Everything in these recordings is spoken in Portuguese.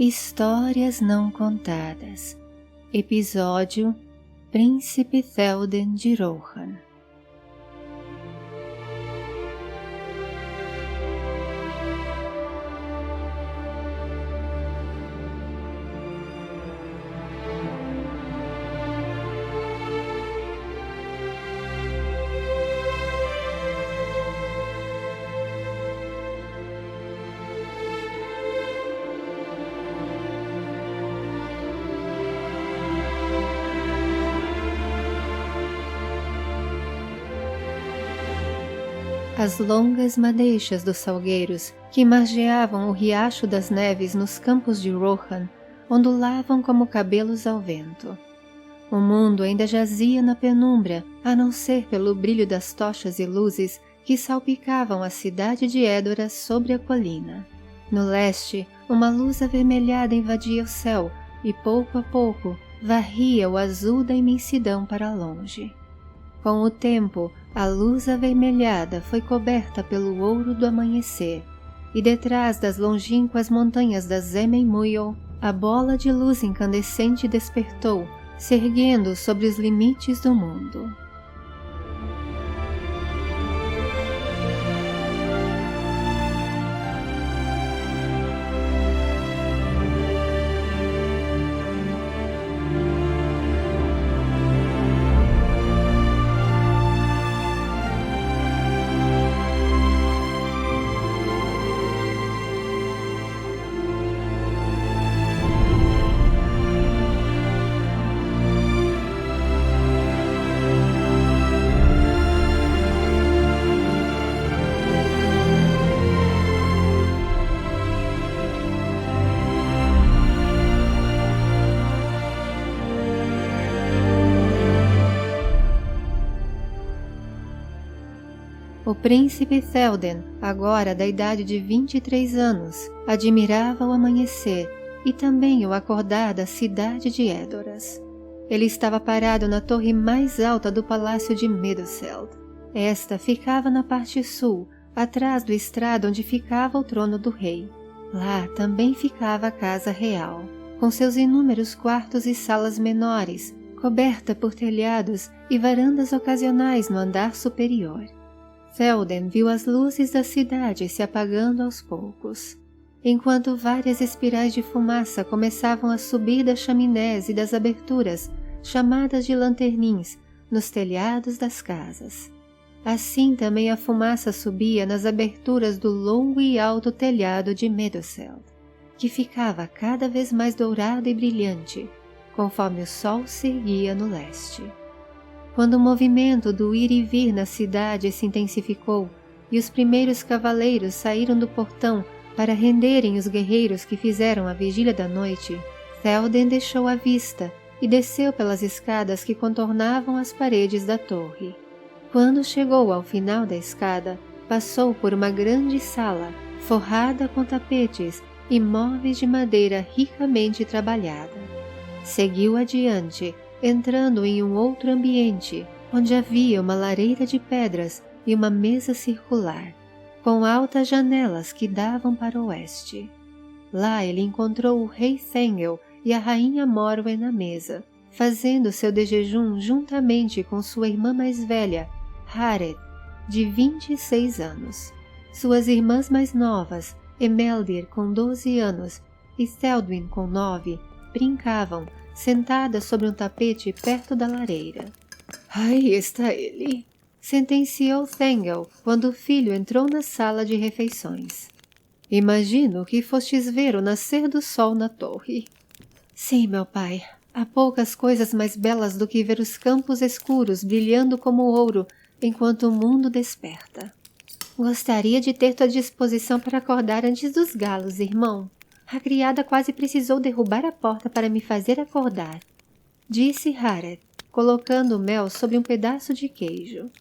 Histórias Não Contadas. Episódio Príncipe Théoden de Rohan. As longas madeixas dos salgueiros que margeavam o riacho das neves nos campos de Rohan ondulavam como cabelos ao vento. O mundo ainda jazia na penumbra, a não ser pelo brilho das tochas e luzes que salpicavam a cidade de Edoras sobre a colina. No leste, uma luz avermelhada invadia o céu e pouco a pouco varria o azul da imensidão para longe. Com o tempo, a luz avermelhada foi coberta pelo ouro do amanhecer, e detrás das longínquas montanhas da Zemen-Muil, a bola de luz incandescente despertou, se erguendo sobre os limites do mundo. O príncipe Théoden, agora da idade de 23 anos, admirava o amanhecer e também o acordar da cidade de Edoras. Ele estava parado na torre mais alta do palácio de Meduseld. Esta ficava na parte sul, atrás do estrado onde ficava o trono do rei. Lá também ficava a casa real, com seus inúmeros quartos e salas menores, coberta por telhados e varandas ocasionais no andar superior. Théoden viu as luzes da cidade se apagando aos poucos, enquanto várias espirais de fumaça começavam a subir das chaminés e das aberturas, chamadas de lanternins, nos telhados das casas. Assim também a fumaça subia nas aberturas do longo e alto telhado de Meduseld, que ficava cada vez mais dourado e brilhante, conforme o sol se erguia no leste. Quando o movimento do ir e vir na cidade se intensificou e os primeiros cavaleiros saíram do portão para renderem os guerreiros que fizeram a vigília da noite, Théoden deixou a vista e desceu pelas escadas que contornavam as paredes da torre. Quando chegou ao final da escada, passou por uma grande sala, forrada com tapetes e móveis de madeira ricamente trabalhada. Seguiu adiante, entrando em um outro ambiente, onde havia uma lareira de pedras e uma mesa circular, com altas janelas que davam para o oeste. Lá ele encontrou o rei Thengel e a rainha Morwen na mesa, fazendo seu dejejum juntamente com sua irmã mais velha, Hareth, de 26 anos. Suas irmãs mais novas, Emeldir com 12 anos e Théoden com 9, brincavam, sentada sobre um tapete perto da lareira. "Aí está ele", sentenciou Thengel quando o filho entrou na sala de refeições. "Imagino que fostes ver o nascer do sol na torre." "Sim, meu pai. Há poucas coisas mais belas do que ver os campos escuros brilhando como ouro enquanto o mundo desperta." "Gostaria de ter tua disposição para acordar antes dos galos, irmão. A criada quase precisou derrubar a porta para me fazer acordar", disse Hareth, colocando o mel sobre um pedaço de queijo.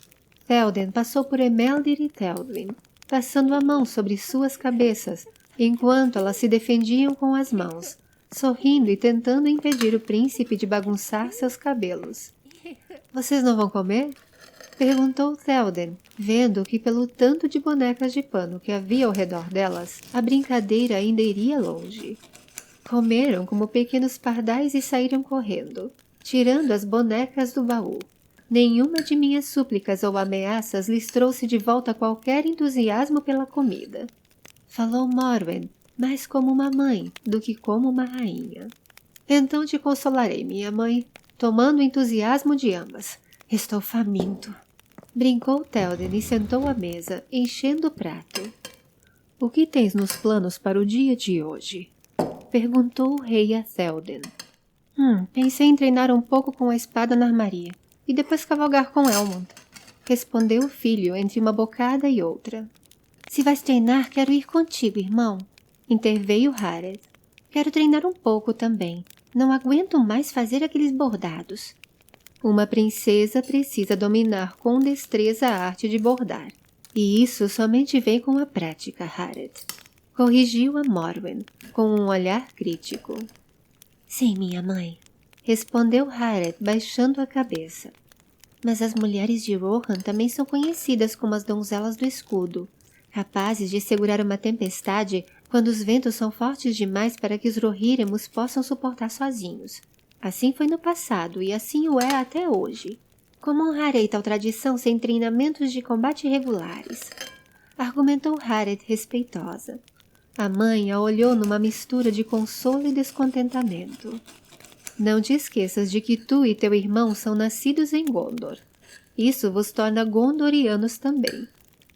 Théoden passou por Emeldir e Théoden, passando a mão sobre suas cabeças, enquanto elas se defendiam com as mãos, sorrindo e tentando impedir o príncipe de bagunçar seus cabelos. "Vocês não vão comer?" Perguntou Théoden, vendo que pelo tanto de bonecas de pano que havia ao redor delas, a brincadeira ainda iria longe. Comeram como pequenos pardais e saíram correndo, tirando as bonecas do baú. Nenhuma de minhas súplicas ou ameaças lhes trouxe de volta qualquer entusiasmo pela comida. Falou Morwen, mais como uma mãe do que como uma rainha. Então te consolarei, minha mãe, tomando o entusiasmo de ambas. Estou faminto. Brincou Théoden e sentou à mesa, enchendo o prato. O que tens nos planos para o dia de hoje? Perguntou o rei a Théoden. Pensei em treinar um pouco com a espada na armaria e depois cavalgar com Elmond. Respondeu o filho entre uma bocada e outra. Se vais treinar, quero ir contigo, irmão. Interveio Harald. Quero treinar um pouco também. Não aguento mais fazer aqueles bordados. Uma princesa precisa dominar com destreza a arte de bordar. E isso somente vem com a prática, Harald. Corrigiu a Morwen, com um olhar crítico. Sim, minha mãe. Respondeu Harald, baixando a cabeça. Mas as mulheres de Rohan também são conhecidas como as donzelas do escudo, capazes de segurar uma tempestade quando os ventos são fortes demais para que os Rohirrimos possam suportar sozinhos. Assim foi no passado e assim o é até hoje. Como honrarei tal tradição sem treinamentos de combate regulares? Argumentou Harald respeitosa. A mãe a olhou numa mistura de consolo e descontentamento. Não te esqueças de que tu e teu irmão são nascidos em Gondor. Isso vos torna gondorianos também.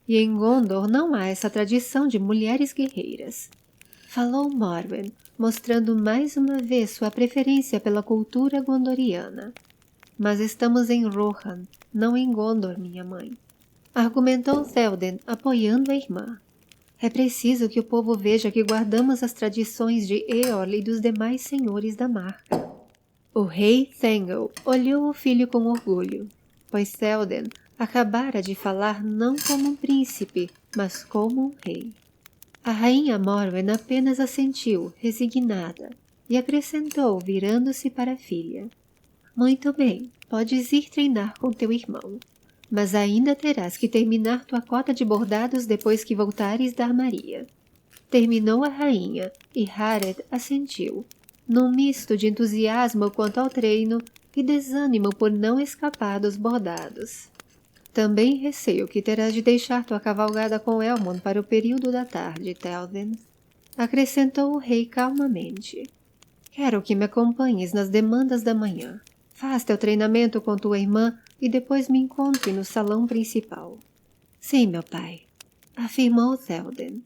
E em Gondor não há essa tradição de mulheres guerreiras. Falou Morwen, mostrando mais uma vez sua preferência pela cultura gondoriana. Mas estamos em Rohan, não em Gondor, minha mãe. Argumentou Théoden, apoiando a irmã. É preciso que o povo veja que guardamos as tradições de Eorl e dos demais senhores da marca. O rei Thengel olhou o filho com orgulho, pois Théoden acabara de falar não como um príncipe, mas como um rei. A rainha Morwen apenas assentiu, resignada, e acrescentou, virando-se para a filha. Muito bem, podes ir treinar com teu irmão, mas ainda terás que terminar tua cota de bordados depois que voltares da armaria. Terminou a rainha, e Harald assentiu, num misto de entusiasmo quanto ao treino e desânimo por não escapar dos bordados. Também receio que terás de deixar tua cavalgada com Elmond para o período da tarde, Théoden. Acrescentou o rei calmamente. Quero que me acompanhes nas demandas da manhã. Faz teu treinamento com tua irmã e depois me encontre no salão principal. Sim, meu pai, afirmou Théoden.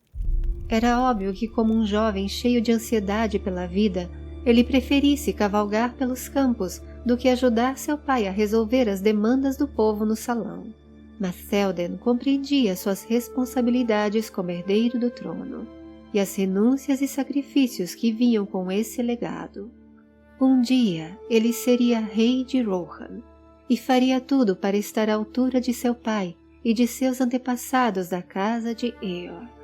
Era óbvio que, como um jovem cheio de ansiedade pela vida, ele preferisse cavalgar pelos campos do que ajudar seu pai a resolver as demandas do povo no salão. Mas Théoden compreendia suas responsabilidades como herdeiro do trono e as renúncias e sacrifícios que vinham com esse legado. Um dia ele seria rei de Rohan e faria tudo para estar à altura de seu pai e de seus antepassados da casa de Eorl.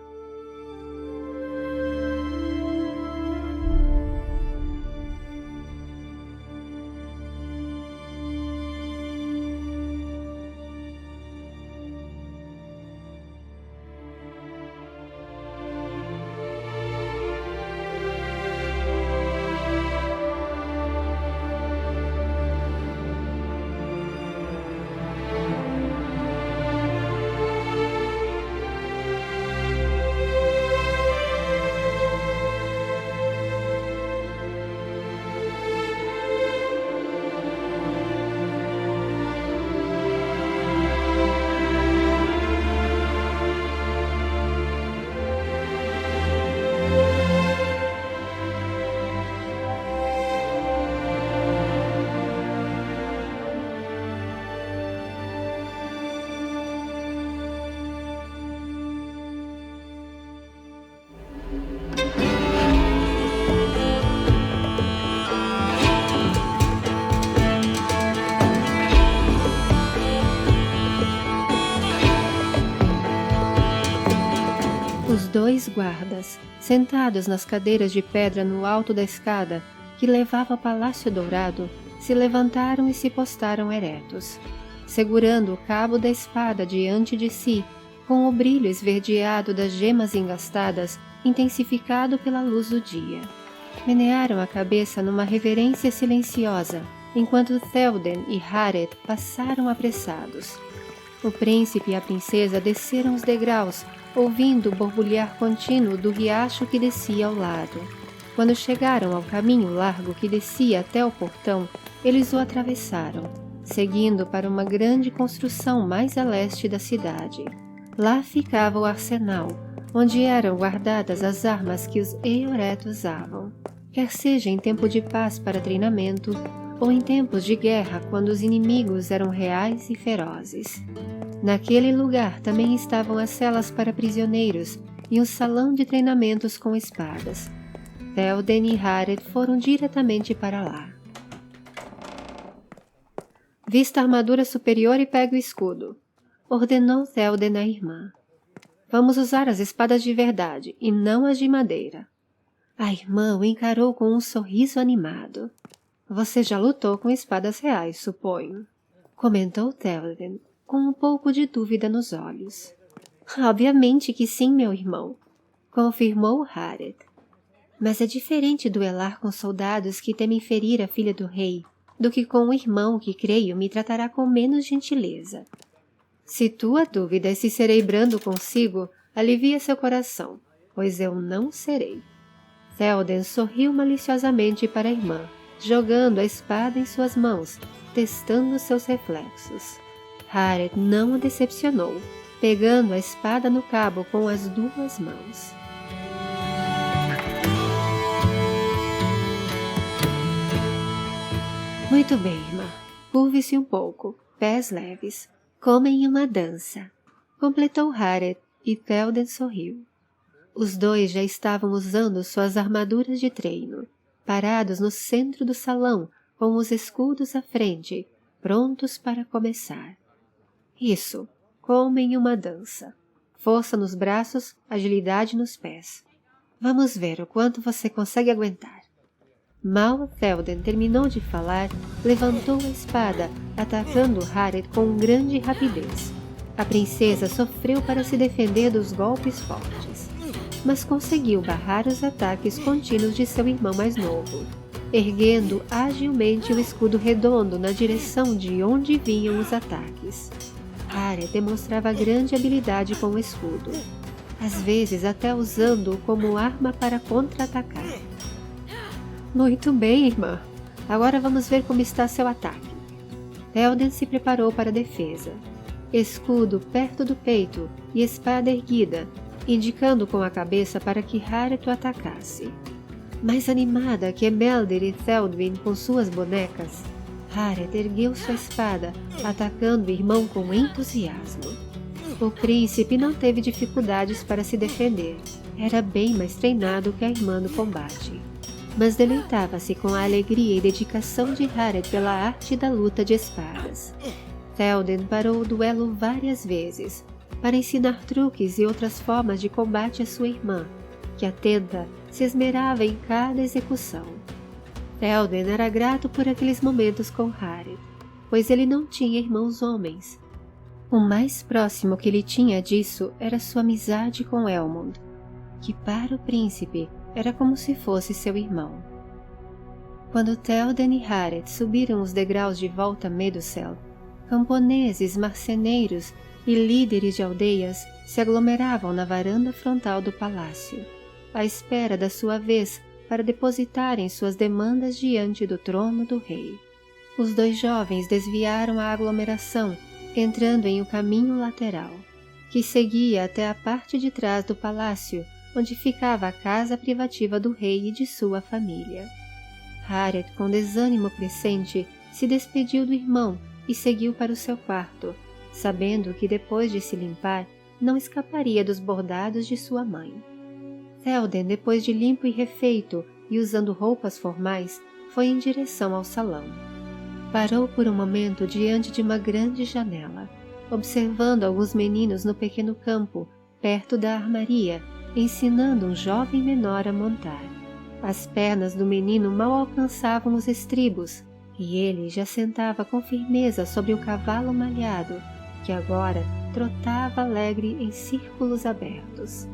Os dois guardas, sentados nas cadeiras de pedra no alto da escada que levava ao Palácio Dourado, se levantaram e se postaram eretos, segurando o cabo da espada diante de si, com o brilho esverdeado das gemas engastadas intensificado pela luz do dia. Menearam a cabeça numa reverência silenciosa, enquanto Théoden e Hareth passaram apressados. O príncipe e a princesa desceram os degraus, ouvindo o borbulhar contínuo do riacho que descia ao lado. Quando chegaram ao caminho largo que descia até o portão, eles o atravessaram, seguindo para uma grande construção mais a leste da cidade. Lá ficava o arsenal, onde eram guardadas as armas que os Eoret usavam, quer seja em tempo de paz para treinamento, ou em tempos de guerra quando os inimigos eram reais e ferozes. Naquele lugar também estavam as celas para prisioneiros e um salão de treinamentos com espadas. Théoden e Hareth foram diretamente para lá. Vista a armadura superior e pegue o escudo, ordenou Théoden à irmã. Vamos usar as espadas de verdade e não as de madeira. A irmã o encarou com um sorriso animado. Você já lutou com espadas reais, suponho, comentou Théoden, com um pouco de dúvida nos olhos. Obviamente que sim, meu irmão, confirmou Hareth. Mas é diferente duelar com soldados que temem ferir a filha do rei do que com um irmão que creio me tratará com menos gentileza. Se tua dúvida é se serei brando consigo, alivia seu coração, pois eu não serei. Théoden sorriu maliciosamente para a irmã, jogando a espada em suas mãos, testando seus reflexos. Hareth não o decepcionou, pegando a espada no cabo com as duas mãos. Muito bem, irmã. Curve-se um pouco, pés leves, como em uma dança, completou Hareth e Théoden sorriu. Os dois já estavam usando suas armaduras de treino, parados no centro do salão, com os escudos à frente, prontos para começar. Isso, como em uma dança. Força nos braços, agilidade nos pés. Vamos ver o quanto você consegue aguentar. Mal Théoden terminou de falar, levantou a espada, atacando Hareth com grande rapidez. A princesa sofreu para se defender dos golpes fortes, mas conseguiu barrar os ataques contínuos de seu irmão mais novo, erguendo agilmente o escudo redondo na direção de onde vinham os ataques. Hareth demonstrava grande habilidade com o escudo, às vezes até usando-o como arma para contra-atacar. Muito bem, irmã. Agora vamos ver como está seu ataque. Théoden se preparou para a defesa. Escudo perto do peito e espada erguida, indicando com a cabeça para que Hareth o atacasse. Mais animada que Emelder e Théoden com suas bonecas, Hareth ergueu sua espada, atacando o irmão com entusiasmo. O príncipe não teve dificuldades para se defender. Era bem mais treinado que a irmã no combate, mas deleitava-se com a alegria e dedicação de Hareth pela arte da luta de espadas. Théoden parou o duelo várias vezes, para ensinar truques e outras formas de combate à sua irmã, que atenta se esmerava em cada execução. Théoden era grato por aqueles momentos com Hareth, pois ele não tinha irmãos homens. O mais próximo que ele tinha disso era sua amizade com Elmond, que para o príncipe era como se fosse seu irmão. Quando Théoden e Hareth subiram os degraus de volta a Medusel, camponeses, marceneiros e líderes de aldeias se aglomeravam na varanda frontal do palácio, à espera da sua vez para depositarem suas demandas diante do trono do rei. Os dois jovens desviaram a aglomeração, entrando em um caminho lateral, que seguia até a parte de trás do palácio, onde ficava a casa privativa do rei e de sua família. Hareth, com desânimo crescente, se despediu do irmão e seguiu para o seu quarto, sabendo que depois de se limpar, não escaparia dos bordados de sua mãe. Théoden, depois de limpo e refeito e usando roupas formais, foi em direção ao salão. Parou por um momento diante de uma grande janela, observando alguns meninos no pequeno campo, perto da armaria, ensinando um jovem menor a montar. As pernas do menino mal alcançavam os estribos, e ele já sentava com firmeza sobre o cavalo malhado, que agora trotava alegre em círculos abertos.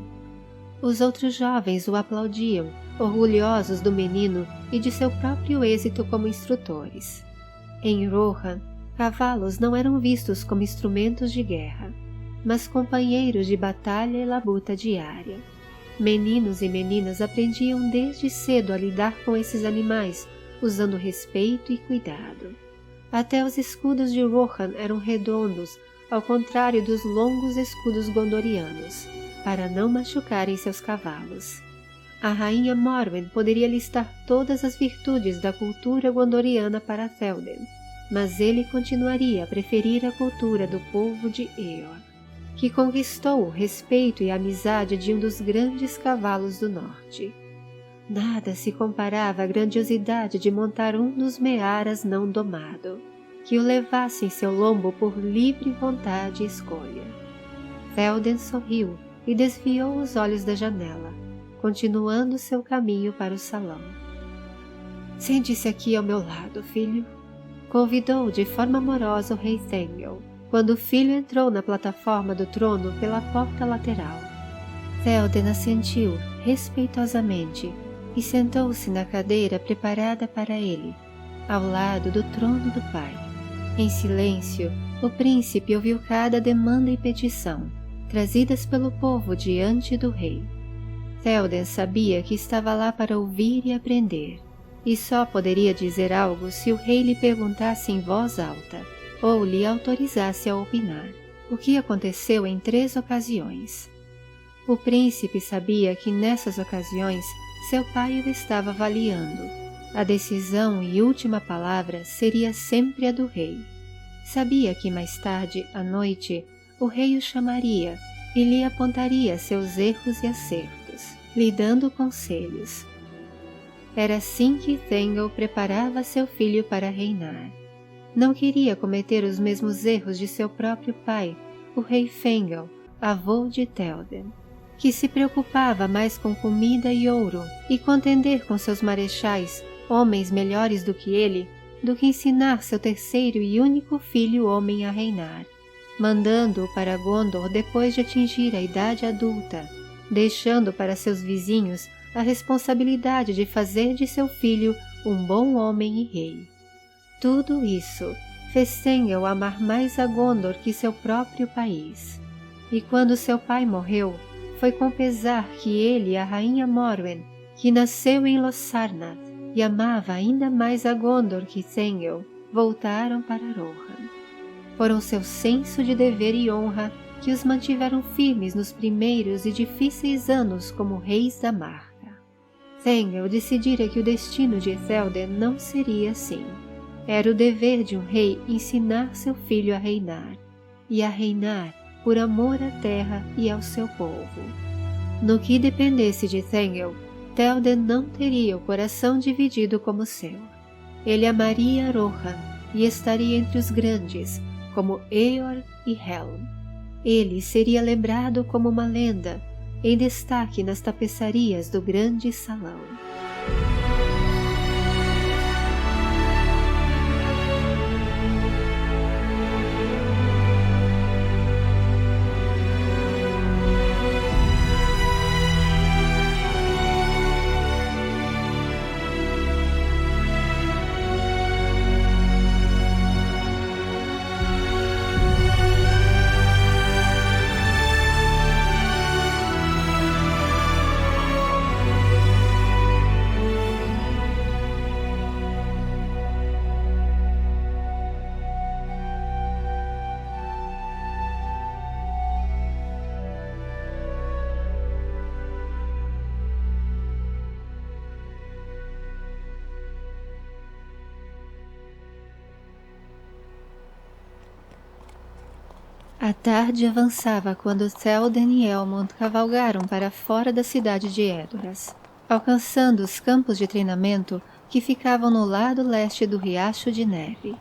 Os outros jovens o aplaudiam, orgulhosos do menino e de seu próprio êxito como instrutores. Em Rohan, cavalos não eram vistos como instrumentos de guerra, mas companheiros de batalha e labuta diária. Meninos e meninas aprendiam desde cedo a lidar com esses animais, usando respeito e cuidado. Até os escudos de Rohan eram redondos, ao contrário dos longos escudos gondorianos, para não machucarem seus cavalos. A rainha Morwen poderia listar todas as virtudes da cultura gondoriana para Théoden, mas ele continuaria a preferir a cultura do povo de Eor, que conquistou o respeito e a amizade de um dos grandes cavalos do norte. Nada se comparava à grandiosidade de montar um dos Mearas não domado, que o levasse em seu lombo por livre vontade e escolha. Théoden sorriu e desviou os olhos da janela, continuando seu caminho para o salão. "Sente-se aqui ao meu lado, filho", convidou de forma amorosa o rei Thengel, quando o filho entrou na plataforma do trono pela porta lateral. Théoden assentiu respeitosamente e sentou-se na cadeira preparada para ele, ao lado do trono do pai. Em silêncio, o príncipe ouviu cada demanda e petição, trazidas pelo povo diante do rei. Théoden sabia que estava lá para ouvir e aprender, e só poderia dizer algo se o rei lhe perguntasse em voz alta, ou lhe autorizasse a opinar, o que aconteceu em 3 ocasiões. O príncipe sabia que nessas ocasiões seu pai o estava avaliando. A decisão e última palavra seria sempre a do rei. Sabia que mais tarde, à noite, o rei o chamaria e lhe apontaria seus erros e acertos, lhe dando conselhos. Era assim que Thengel preparava seu filho para reinar. Não queria cometer os mesmos erros de seu próprio pai, o rei Fengel, avô de Théoden, que se preocupava mais com comida e ouro e contender com seus marechais, homens melhores do que ele, do que ensinar seu terceiro e único filho homem a reinar, mandando-o para Gondor depois de atingir a idade adulta, deixando para seus vizinhos a responsabilidade de fazer de seu filho um bom homem e rei. Tudo isso fez Thengel amar mais a Gondor que seu próprio país. E quando seu pai morreu, foi com pesar que ele e a rainha Morwen, que nasceu em Lossarnath e amava ainda mais a Gondor que Thengel, voltaram para Rohan. Foram seu senso de dever e honra que os mantiveram firmes nos primeiros e difíceis anos como reis da Marca. Thengel decidira que o destino de Théoden não seria assim. Era o dever de um rei ensinar seu filho a reinar, e a reinar por amor à terra e ao seu povo. No que dependesse de Thengel, Théoden não teria o coração dividido como seu. Ele amaria Rohan e estaria entre os grandes, como Eor e Helm. Ele seria lembrado como uma lenda, em destaque nas tapeçarias do grande salão. A tarde avançava quando Théoden e Elmond cavalgaram para fora da cidade de Edoras, alcançando os campos de treinamento que ficavam no lado leste do Riacho de Neve.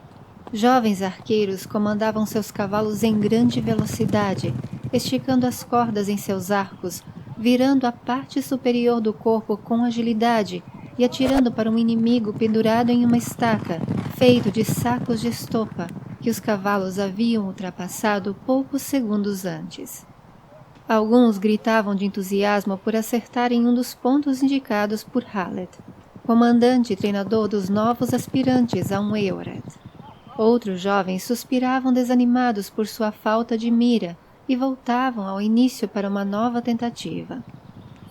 Jovens arqueiros comandavam seus cavalos em grande velocidade, esticando as cordas em seus arcos, virando a parte superior do corpo com agilidade e atirando para um inimigo pendurado em uma estaca, feito de sacos de estopa, que os cavalos haviam ultrapassado poucos segundos antes. Alguns gritavam de entusiasmo por acertarem um dos pontos indicados por Haled, comandante e treinador dos novos aspirantes a um Eored. Outros jovens suspiravam desanimados por sua falta de mira e voltavam ao início para uma nova tentativa.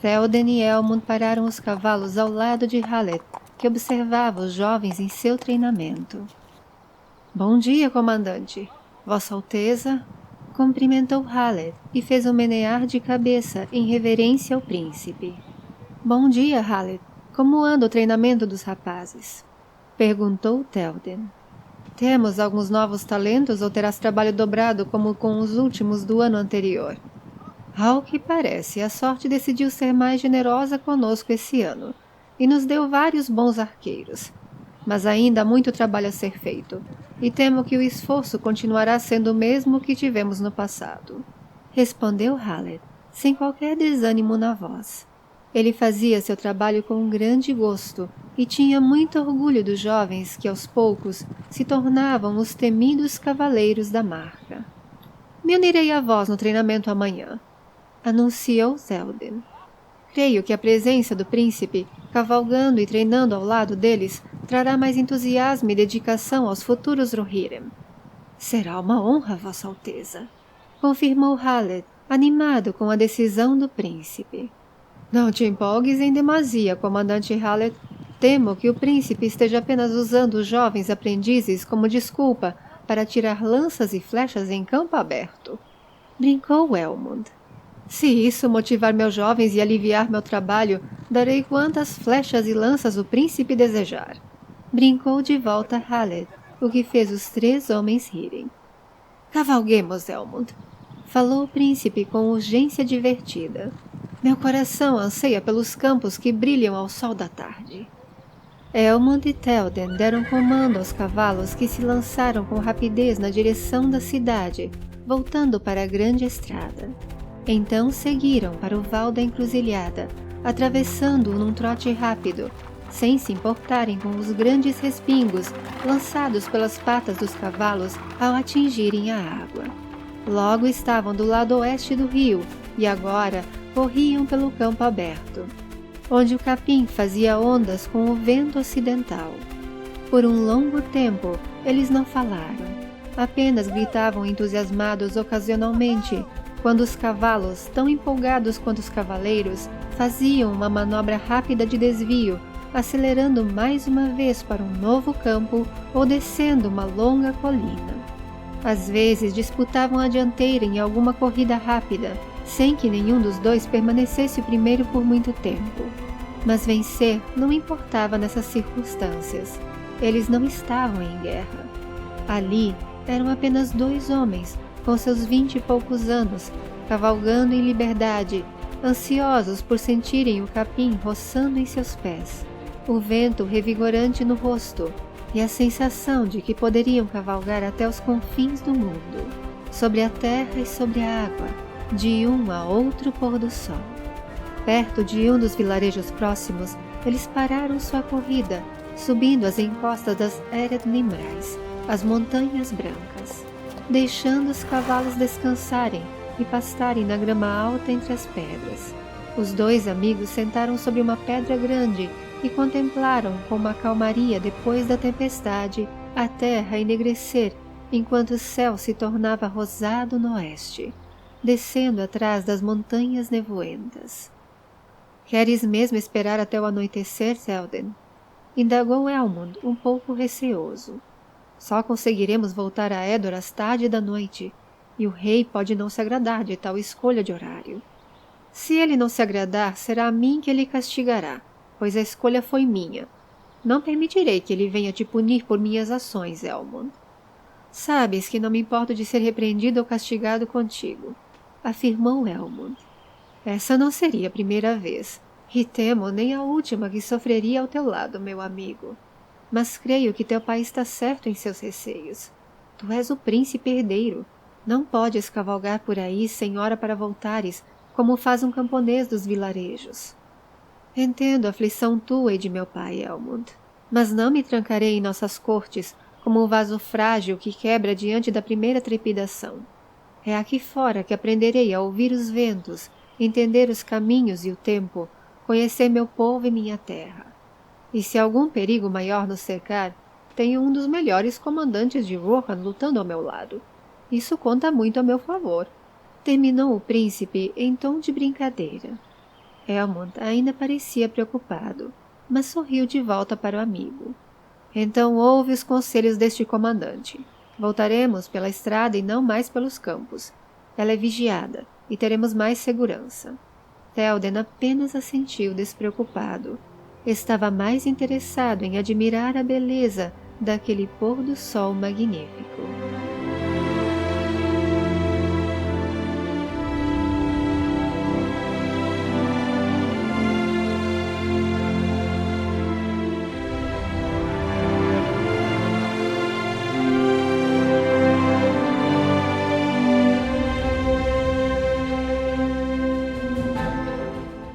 Théoden e Elmund pararam os cavalos ao lado de Haled, que observava os jovens em seu treinamento. Bom dia, comandante. Vossa Alteza... Cumprimentou Haled e fez um menear de cabeça em reverência ao príncipe. Bom dia, Haled. Como anda o treinamento dos rapazes? Perguntou Théoden. Temos alguns novos talentos ou terás trabalho dobrado como com os últimos do ano anterior? Ao que parece, a sorte decidiu ser mais generosa conosco esse ano e nos deu vários bons arqueiros. Mas ainda há muito trabalho a ser feito, e temo que o esforço continuará sendo o mesmo que tivemos no passado. Respondeu Haled, sem qualquer desânimo na voz. Ele fazia seu trabalho com grande gosto e tinha muito orgulho dos jovens que aos poucos se tornavam os temidos cavaleiros da marca. Me unirei a vós no treinamento amanhã, anunciou Théoden. Creio que a presença do príncipe, cavalgando e treinando ao lado deles, trará mais entusiasmo e dedicação aos futuros Rohirrim. Será uma honra, Vossa Alteza, confirmou Haled, animado com a decisão do príncipe. Não te empolgues em demasia, comandante Haled. Temo que o príncipe esteja apenas usando os jovens aprendizes como desculpa para tirar lanças e flechas em campo aberto. Brincou Elmund. Se isso motivar meus jovens e aliviar meu trabalho, darei quantas flechas e lanças o príncipe desejar. Brincou de volta Haled, o que fez os 3 homens rirem. Cavalguemos, Elmund, falou o príncipe com urgência divertida. Meu coração anseia pelos campos que brilham ao sol da tarde. Elmund e Théoden deram comando aos cavalos que se lançaram com rapidez na direção da cidade, voltando para a grande estrada. Então seguiram para o val da encruzilhada, atravessando-o num trote rápido, sem se importarem com os grandes respingos lançados pelas patas dos cavalos ao atingirem a água. Logo estavam do lado oeste do rio e agora corriam pelo campo aberto, onde o capim fazia ondas com o vento ocidental. Por um longo tempo eles não falaram, apenas gritavam entusiasmados ocasionalmente, quando os cavalos, tão empolgados quanto os cavaleiros, faziam uma manobra rápida de desvio, acelerando mais uma vez para um novo campo ou descendo uma longa colina. Às vezes disputavam a dianteira em alguma corrida rápida, sem que nenhum dos dois permanecesse o primeiro por muito tempo. Mas vencer não importava nessas circunstâncias. Eles não estavam em guerra. Ali eram apenas 2 homens, com seus 20 e poucos anos, cavalgando em liberdade, ansiosos por sentirem o capim roçando em seus pés, o vento revigorante no rosto e a sensação de que poderiam cavalgar até os confins do mundo, sobre a terra e sobre a água, de um a outro pôr do sol. Perto de um dos vilarejos próximos, eles pararam sua corrida, subindo as encostas das Ered Nimrais, as montanhas brancas, deixando os cavalos descansarem e pastarem na grama alta entre as pedras. Os 2 amigos sentaram sobre uma pedra grande e contemplaram com uma calmaria depois da tempestade a terra enegrecer enquanto o céu se tornava rosado no oeste, descendo atrás das montanhas nevoentas. Queres mesmo esperar até o anoitecer, Théoden? Indagou Elmund, um pouco receoso. Só conseguiremos voltar a Edoras tarde da noite, e o rei pode não se agradar de tal escolha de horário. Se ele não se agradar, será a mim que ele castigará, pois a escolha foi minha. Não permitirei que ele venha te punir por minhas ações, Elmund. Sabes que não me importo de ser repreendido ou castigado contigo, afirmou Elmund. Essa não seria a primeira vez, e temo nem a última que sofreria ao teu lado, meu amigo. Mas creio que teu pai está certo em seus receios. Tu és o príncipe herdeiro. Não podes cavalgar por aí sem hora para voltares, como faz um camponês dos vilarejos. Entendo a aflição tua e de meu pai, Elmund, mas não me trancarei em nossas cortes como um vaso frágil que quebra diante da primeira trepidação. É aqui fora que aprenderei a ouvir os ventos, entender os caminhos e o tempo, conhecer meu povo e minha terra. E se algum perigo maior nos cercar, tenho um dos melhores comandantes de Rohan lutando ao meu lado. Isso conta muito a meu favor. Terminou o príncipe em tom de brincadeira. Elmond ainda parecia preocupado, mas sorriu de volta para o amigo. Então ouve os conselhos deste comandante. Voltaremos pela estrada e não mais pelos campos. Ela é vigiada e teremos mais segurança. Théoden apenas assentiu despreocupado. Estava mais interessado em admirar a beleza daquele pôr do sol magnífico.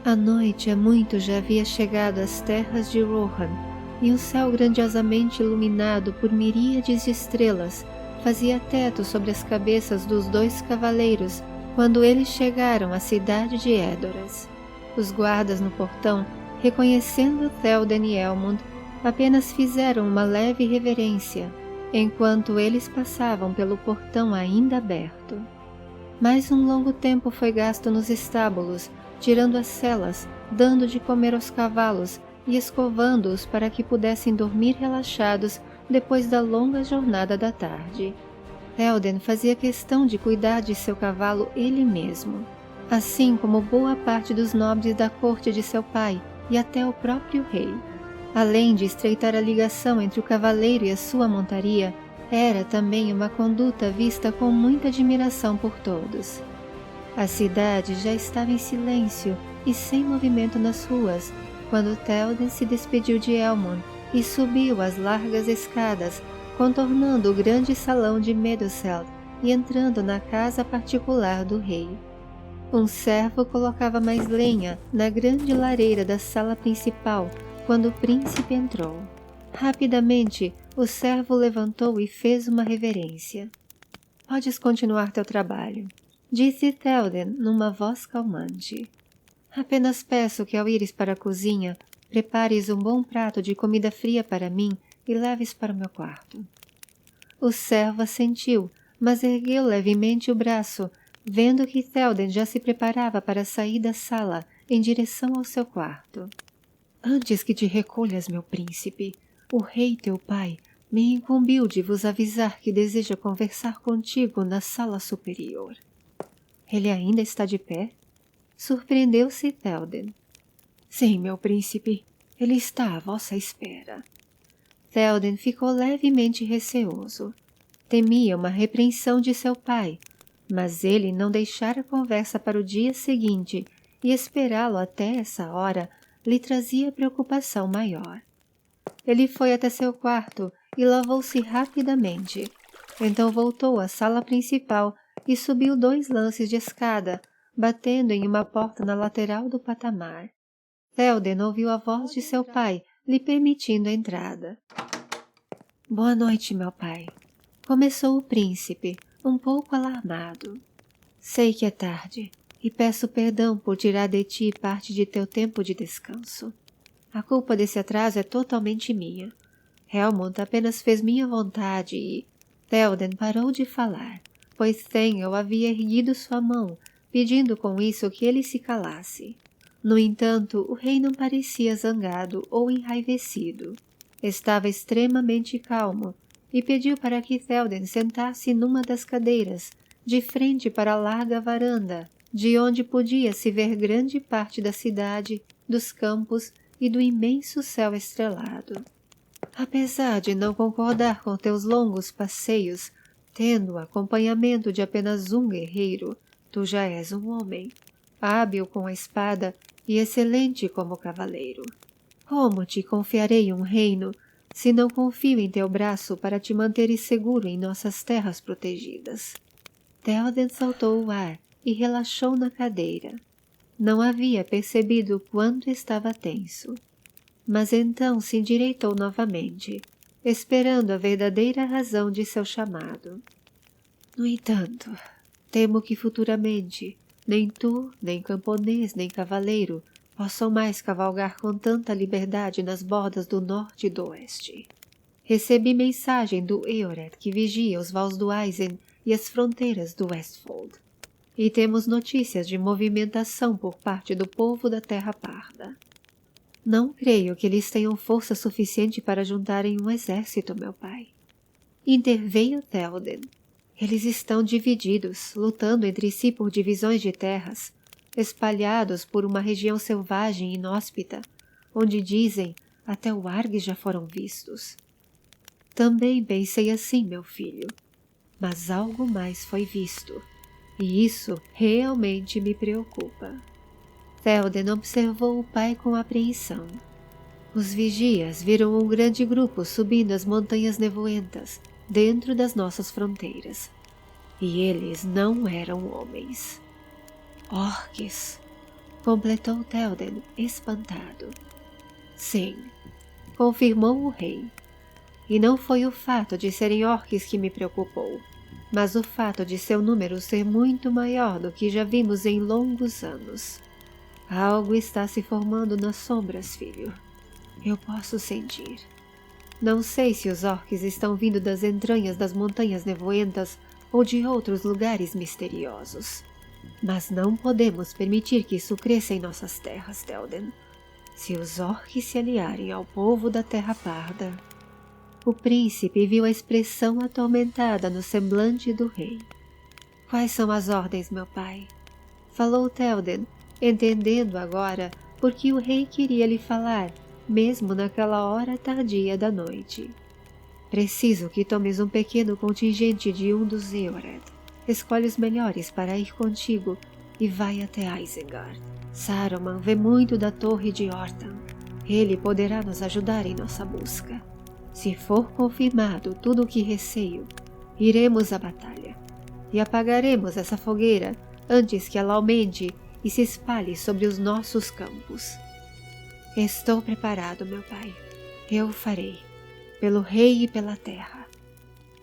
A noite há muito já havia chegado às terras de Rohan, e um céu grandiosamente iluminado por miríades de estrelas fazia teto sobre as cabeças dos 2 cavaleiros quando eles chegaram à cidade de Edoras. Os guardas no portão, reconhecendo Théoden e Elmond, apenas fizeram uma leve reverência, enquanto eles passavam pelo portão ainda aberto. Mais um longo tempo foi gasto nos estábulos, tirando as selas, dando de comer aos cavalos e escovando-os para que pudessem dormir relaxados depois da longa jornada da tarde. Théoden fazia questão de cuidar de seu cavalo ele mesmo, assim como boa parte dos nobres da corte de seu pai e até o próprio rei. Além de estreitar a ligação entre o cavaleiro e a sua montaria, era também uma conduta vista com muita admiração por todos. A cidade já estava em silêncio e sem movimento nas ruas, quando Théoden se despediu de Elmond e subiu as largas escadas, contornando o grande salão de Meduseld e entrando na casa particular do rei. Um servo colocava mais lenha na grande lareira da sala principal quando o príncipe entrou. Rapidamente, o servo levantou e fez uma reverência. "Podes continuar teu trabalho", disse Théoden numa voz calmante. "Apenas peço que ao ires para a cozinha, prepares um bom prato de comida fria para mim e leves para o meu quarto." O servo assentiu, mas ergueu levemente o braço, vendo que Théoden já se preparava para sair da sala em direção ao seu quarto. "Antes que te recolhas, meu príncipe, o rei teu pai me incumbiu de vos avisar que deseja conversar contigo na sala superior." "Ele ainda está de pé?" surpreendeu-se Théoden. "Sim, meu príncipe, ele está à vossa espera." Théoden ficou levemente receoso. Temia uma repreensão de seu pai, mas ele não deixara a conversa para o dia seguinte e esperá-lo até essa hora lhe trazia preocupação maior. Ele foi até seu quarto e lavou-se rapidamente. Então voltou à sala principal e subiu 2 lances de escada, batendo em uma porta na lateral do patamar. Théoden ouviu a voz de seu pai, lhe permitindo a entrada. "Boa noite, meu pai", começou o príncipe, um pouco alarmado. "Sei que é tarde, e peço perdão por tirar de ti parte de teu tempo de descanso. A culpa desse atraso é totalmente minha. Helmond apenas fez minha vontade e..." Théoden parou de falar, pois Thengel havia erguido sua mão, pedindo com isso que ele se calasse. No entanto, o rei não parecia zangado ou enraivecido. Estava extremamente calmo e pediu para que Théoden sentasse numa das cadeiras, de frente para a larga varanda, de onde podia se ver grande parte da cidade, dos campos e do imenso céu estrelado. "Apesar de não concordar com teus longos passeios, tendo o acompanhamento de apenas um guerreiro, tu já és um homem, hábil com a espada e excelente como cavaleiro. Como te confiarei um reino, se não confio em teu braço para te manteres seguro em nossas terras protegidas?" Théoden soltou o ar e relaxou na cadeira. Não havia percebido quanto estava tenso. Mas então se endireitou novamente, esperando a verdadeira razão de seu chamado. "No entanto, Temo que futuramente nem tu, nem camponês, nem cavaleiro possam mais cavalgar com tanta liberdade nas bordas do norte e do oeste. Recebi mensagem do Eored que vigia os vales do Eisen e as fronteiras do Westfold. E temos notícias de movimentação por parte do povo da Terra Parda. Não creio que eles tenham força suficiente para juntarem um exército, meu pai. Interveio Théoden. Eles estão divididos, lutando entre si por divisões de terras, espalhados por uma região selvagem e inóspita, onde dizem até wargs já foram vistos. Também pensei assim, meu filho, mas algo mais foi visto, e isso realmente me preocupa. Théoden observou o pai com apreensão. Os vigias viram um grande grupo subindo as montanhas nevoentas, dentro das nossas fronteiras. E eles não eram homens. Orques, completou Théoden, espantado. Sim, confirmou o rei. E não foi o fato de serem orques que me preocupou, mas o fato de seu número ser muito maior do que já vimos em longos anos. Algo está se formando nas sombras, filho. Eu posso sentir. Não sei se os orques estão vindo das entranhas das montanhas nevoentas ou de outros lugares misteriosos. Mas não podemos permitir que isso cresça em nossas terras, Théoden. Se os orques se aliarem ao povo da Terra Parda... O príncipe viu a expressão atormentada no semblante do rei. Quais são as ordens, meu pai? Falou Théoden, entendendo agora por que o rei queria lhe falar, mesmo naquela hora tardia da noite. Preciso que tomes um pequeno contingente de um dos Eored. Escolhe os melhores para ir contigo e vai até Isengard. Saruman vê muito da torre de Orthan. Ele poderá nos ajudar em nossa busca. Se for confirmado tudo o que receio, iremos à batalha e apagaremos essa fogueira antes que ela aumente e se espalhe sobre os nossos campos. Estou preparado, meu pai. Eu o farei, pelo rei e pela terra.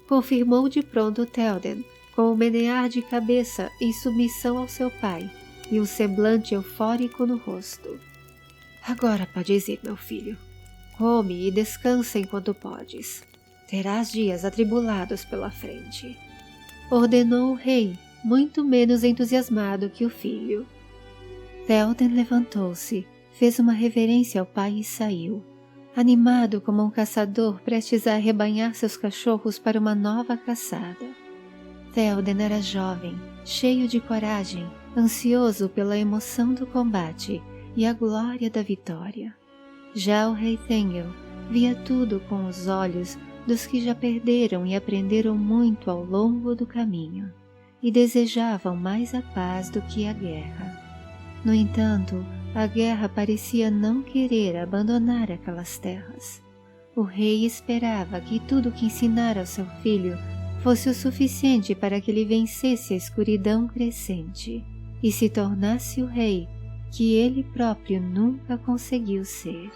Confirmou de pronto Théoden, com um menear de cabeça em submissão ao seu pai e um semblante eufórico no rosto. Agora podes ir, meu filho. Come e descansa enquanto podes. Terás dias atribulados pela frente. Ordenou o rei, muito menos entusiasmado que o filho. Théoden levantou-se, fez uma reverência ao pai e saiu, animado como um caçador prestes a arrebanhar seus cachorros para uma nova caçada. Théoden era jovem, cheio de coragem, ansioso pela emoção do combate e a glória da vitória. Já o rei Thengel via tudo com os olhos dos que já perderam e aprenderam muito ao longo do caminho, e desejavam mais a paz do que a guerra. No entanto, a guerra parecia não querer abandonar aquelas terras. O rei esperava que tudo que ensinara ao seu filho fosse o suficiente para que ele vencesse a escuridão crescente e se tornasse o rei que ele próprio nunca conseguiu ser.